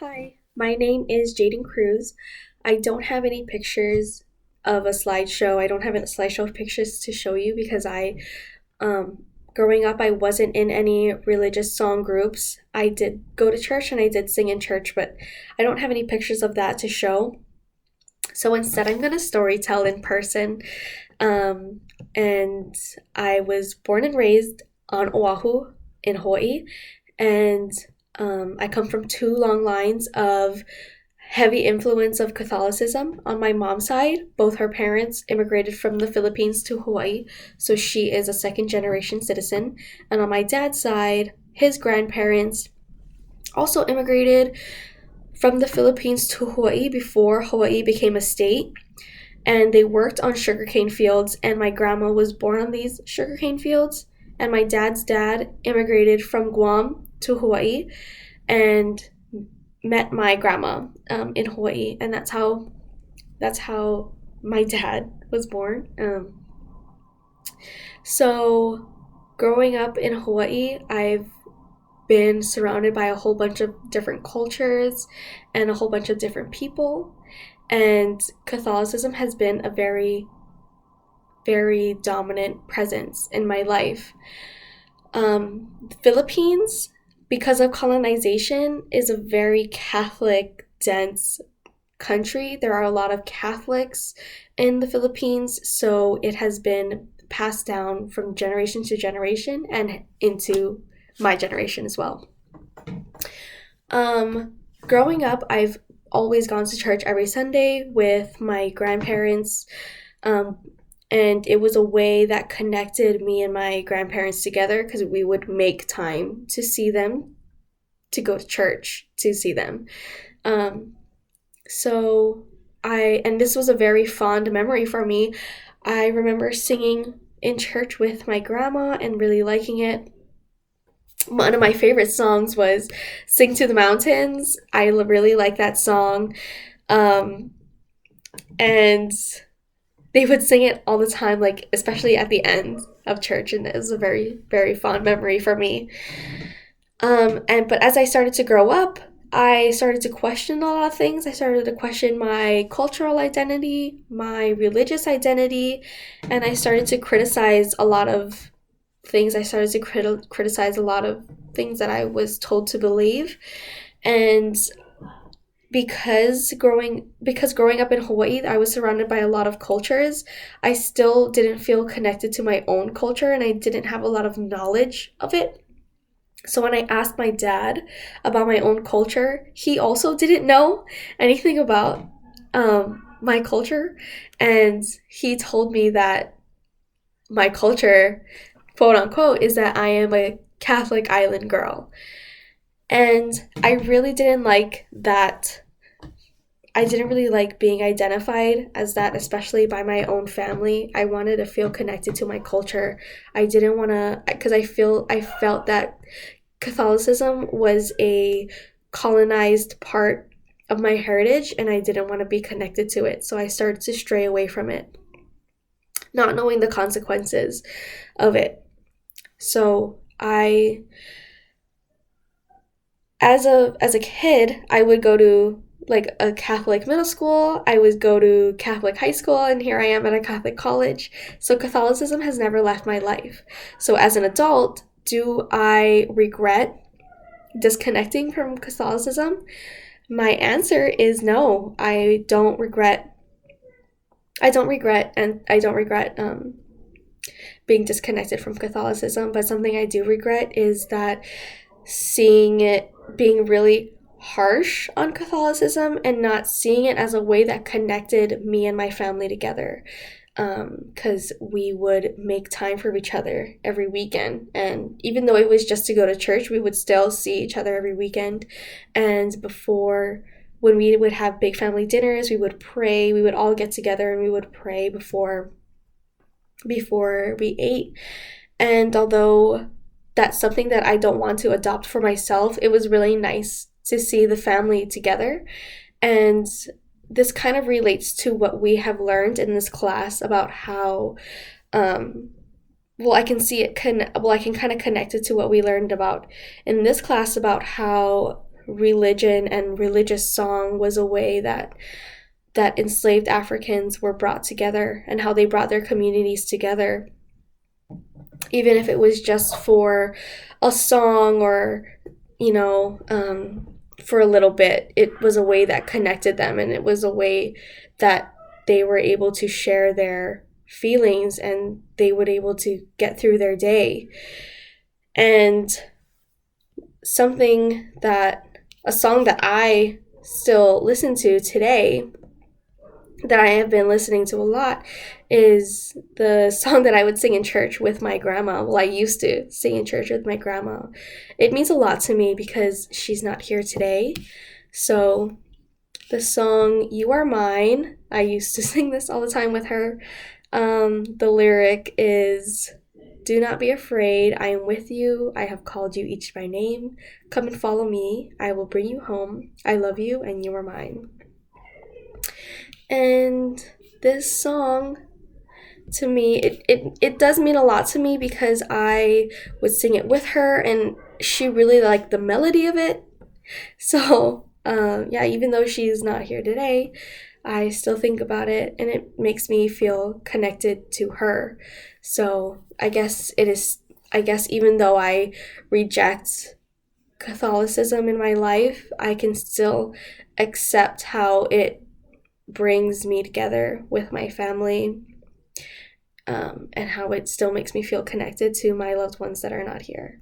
Hi, my name is Jaden Cruz. I don't have any pictures of a slideshow. I don't have a slideshow of pictures to show you because um, growing up, I wasn't in any religious song groups. I did go to church and I did sing in church, but I don't have any pictures of that to show. So instead, I'm going to story tell in person. Um, and I was born and raised on Oahu in Hawaii, and I come from two long lines of heavy influence of Catholicism on my mom's side. Both her parents immigrated from the Philippines to Hawaii, so she is a second generation citizen. And on my dad's side, his grandparents also immigrated from the Philippines to Hawaii before Hawaii became a state. And they worked on sugarcane fields, and my grandma was born on these sugarcane fields. And my dad's dad immigrated from Guam to Hawaii and met my grandma in Hawaii, and that's how my dad was born. So growing up in Hawaii, I've been surrounded by a whole bunch of different cultures and a whole bunch of different people, and Catholicism has been a very very dominant presence in my life. The Philippines, because of colonization, is a very Catholic dense country. There are a lot of Catholics in the Philippines, so it has been passed down from generation to generation and into my generation as well. Growing up, I've always gone to church every Sunday with my grandparents. Um, and it was a way that connected me and my grandparents together because we would make time to see them, to go to church to see them. Um, so and this was a very fond memory for me. I remember singing in church with my grandma and really liking it. One of my favorite songs was Sing to the Mountains. I really like that song. Um, and they would sing it all the time, like especially at the end of church, and it was a very, very fond memory for me. But as I started to grow up, I started to question a lot of things. I started to question my cultural identity, my religious identity, and I started to criticize a lot of things. I started to criticize a lot of things that I was told to believe. And because growing up in Hawaii, I was surrounded by a lot of cultures. I still didn't feel connected to my own culture and I didn't have a lot of knowledge of it. So when I asked my dad about my own culture, he also didn't know anything about my culture, and he told me that my culture, quote unquote, is that I am a Catholic island girl. And I really didn't like that. I didn't really like being identified as that, especially by my own family. I wanted to feel connected to my culture. I didn't want to, because I felt that Catholicism was a colonized part of my heritage, and I didn't want to be connected to it. So I started to stray away from it, not knowing the consequences of it. So as a kid, I would go to like a Catholic middle school, I would go to Catholic high school, and here I am at a Catholic college. So Catholicism has never left my life. So as an adult, do I regret disconnecting from Catholicism? My answer is no. I don't regret being disconnected from Catholicism, but something I do regret is that seeing it being really harsh on Catholicism and not seeing it as a way that connected me and my family together. Because we would make time for each other every weekend. And even though it was just to go to church, we would still see each other every weekend. And when we would have big family dinners, we would pray. We would all get together and we would pray before we ate. And although that's something that I don't want to adopt for myself, it was really nice to see the family together. And this kind of relates to what we have learned in this class about how, I can see it, I can kind of connect it to what we learned about in this class about how religion and religious song was a way that enslaved Africans were brought together, and how they brought their communities together, even if it was just for a song or, you know, for a little bit. It was a way that connected them, and it was a way that they were able to share their feelings, and they would able to get through their day. And a song that I still listen to today, that I have been listening to a lot, is the song that I would sing in church with my grandma. Well, I used to sing in church with my grandma. It means a lot to me because she's not here today. So the song "You Are Mine," I used to sing this all the time with her. The lyric is, "Do not be afraid, I am with you, I have called you each by name. Come and follow me, I will bring you home. I love you and you are mine." And this song, to me, it does mean a lot to me because I would sing it with her, and she really liked the melody of it. So, yeah, even though she's not here today, I still think about it, and it makes me feel connected to her. So I guess even though I reject Catholicism in my life, I can still accept how it brings me together with my family, and how it still makes me feel connected to my loved ones that are not here.